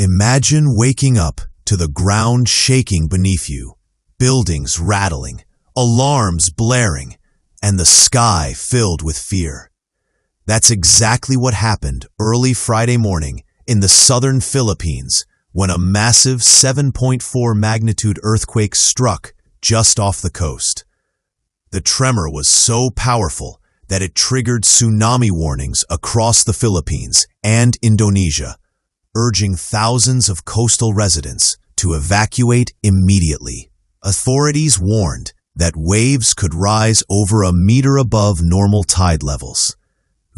Imagine waking up to the ground shaking beneath you, buildings rattling, alarms blaring, and the sky filled with fear. That's exactly what happened early Friday morning in the southern Philippines when a massive 7.4 magnitude earthquake struck just off the coast. The tremor was so powerful that it triggered tsunami warnings across the Philippines and Indonesia, urging thousands of coastal residents to evacuate immediately. Authorities warned that waves could rise over a meter above normal tide levels.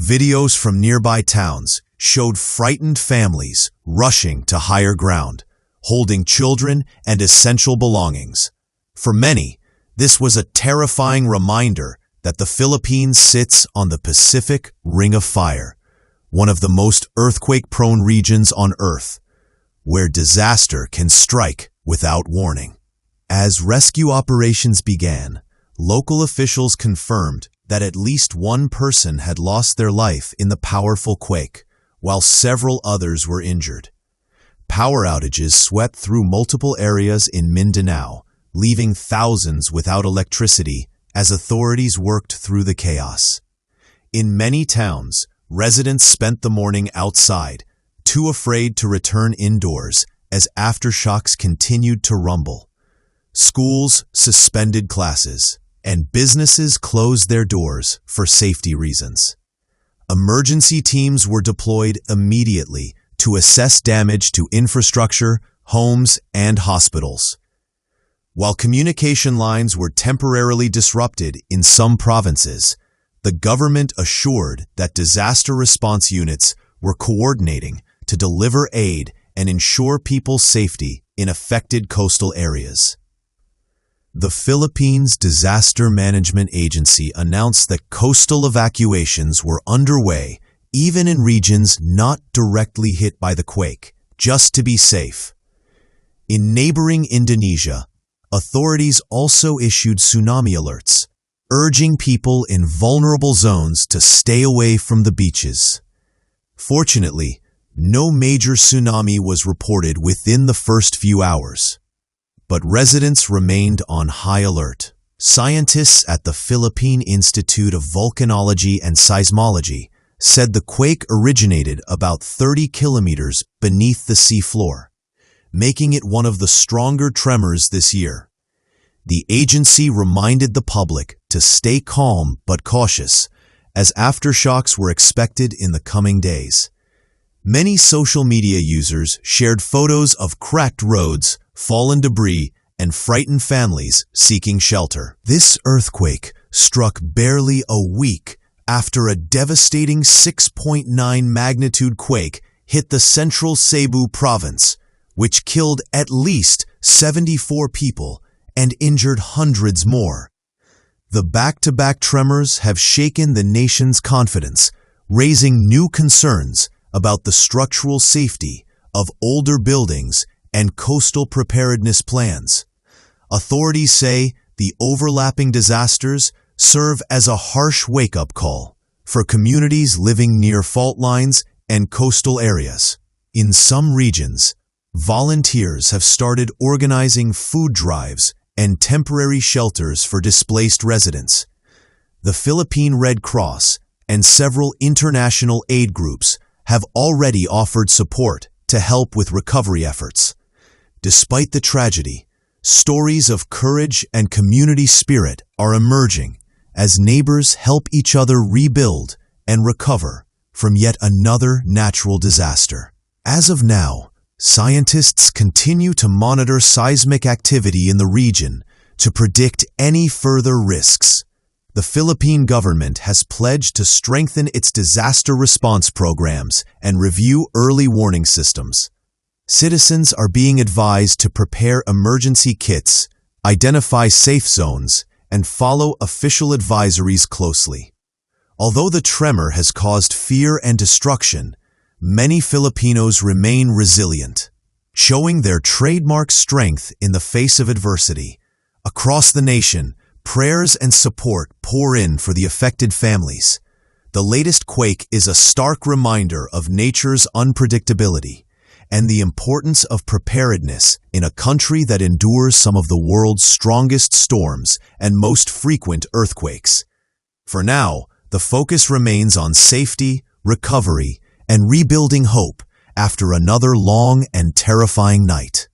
Videos from nearby towns showed frightened families rushing to higher ground, holding children and essential belongings. For many, this was a terrifying reminder that the Philippines sits on the Pacific Ring of Fire, one of the most earthquake-prone regions on Earth, where disaster can strike without warning. As rescue operations began, local officials confirmed that at least one person had lost their life in the powerful quake, while several others were injured. Power outages swept through multiple areas in Mindanao, leaving thousands without electricity as authorities worked through the chaos. In many towns, residents spent the morning outside, too afraid to return indoors as aftershocks continued to rumble. Schools suspended classes, and businesses closed their doors for safety reasons. Emergency teams were deployed immediately to assess damage to infrastructure, homes, and hospitals. While communication lines were temporarily disrupted in some provinces, the government assured that disaster response units were coordinating to deliver aid and ensure people's safety in affected coastal areas. The Philippines Disaster Management Agency announced that coastal evacuations were underway even in regions not directly hit by the quake, just to be safe. In neighboring Indonesia, authorities also issued tsunami alerts, urging people in vulnerable zones to stay away from the beaches. Fortunately, no major tsunami was reported within the first few hours. But residents remained on high alert. Scientists at the Philippine Institute of Volcanology and Seismology said the quake originated about 30 kilometers beneath the seafloor, making it one of the stronger tremors this year. The agency reminded the public to stay calm but cautious, as aftershocks were expected in the coming days. Many social media users shared photos of cracked roads, fallen debris, and frightened families seeking shelter. This earthquake struck barely a week after a devastating 6.9 magnitude quake hit the central Cebu province, which killed at least 74 people and injured hundreds more. The back-to-back tremors have shaken the nation's confidence, raising new concerns about the structural safety of older buildings and coastal preparedness plans. Authorities say the overlapping disasters serve as a harsh wake-up call for communities living near fault lines and coastal areas. In some regions, volunteers have started organizing food drives and temporary shelters for displaced residents. The Philippine Red Cross and several international aid groups have already offered support to help with recovery efforts. Despite the tragedy, stories of courage and community spirit are emerging as neighbors help each other rebuild and recover from yet another natural disaster. As of now, scientists continue to monitor seismic activity in the region to predict any further risks. The Philippine government has pledged to strengthen its disaster response programs and review early warning systems. Citizens are being advised to prepare emergency kits, identify safe zones, and follow official advisories closely. Although the tremor has caused fear and destruction, many Filipinos remain resilient, showing their trademark strength in the face of adversity. Across the nation, prayers and support pour in for the affected families. The latest quake is a stark reminder of nature's unpredictability, and the importance of preparedness in a country that endures some of the world's strongest storms and most frequent earthquakes. For now, the focus remains on safety, recovery, and rebuilding hope after another long and terrifying night.